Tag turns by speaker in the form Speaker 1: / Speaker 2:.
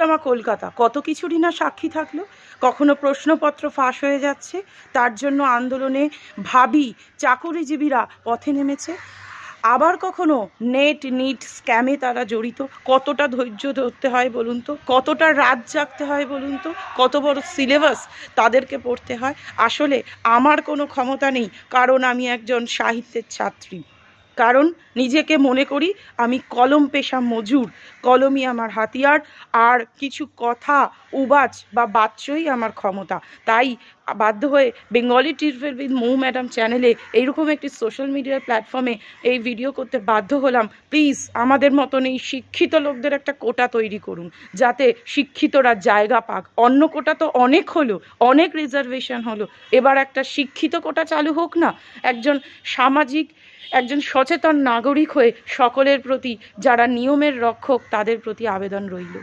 Speaker 1: আমার কলকাতা কত কিছুরই না সাক্ষী থাকলো। কখনো প্রশ্নপত্র ফাঁস হয়ে যাচ্ছে, তার জন্য আন্দোলনে ভাবি চাকুরিজীবীরা পথে নেমেছে। আবার কখনো নিট স্ক্যামে তারা জড়িত। কতটা ধৈর্য ধরতে হয় বলুন তো, কতটা রাত জাগতে হয় বলুন তো, কত বড় সিলেবাস তাদেরকে পড়তে হয়। আসলে আমার কোনো ক্ষমতা নেই, কারণ আমি একজন সাহিত্যের ছাত্রী, কারণ নিজেকে মনে করি আমি কলম পেশা মজুর, কলমই আমার হাতিয়ার, আর কিছু কথা উবাচ বা বাচ্যই আমার ক্ষমতা। তাই বাধ্য হয়ে Bengali tutorial with Mou madam চ্যানেলে এইরকম একটি সোশ্যাল মিডিয়ার প্ল্যাটফর্মে এই ভিডিও করতে বাধ্য হলাম। প্লিজ আমাদের মতন এই শিক্ষিত লোকদের একটা কোটা তৈরি করুন, যাতে শিক্ষিতরা জায়গা পাক। অন্য কোটা তো অনেক হলো, অনেক রিজার্ভেশন হলো, এবার একটা শিক্ষিত কোটা চালু হোক না। একজন সচেতন নাগরিক হয়ে সকলের প্রতি, যারা নিয়মের রক্ষক, তাদের প্রতি আবেদন রইল।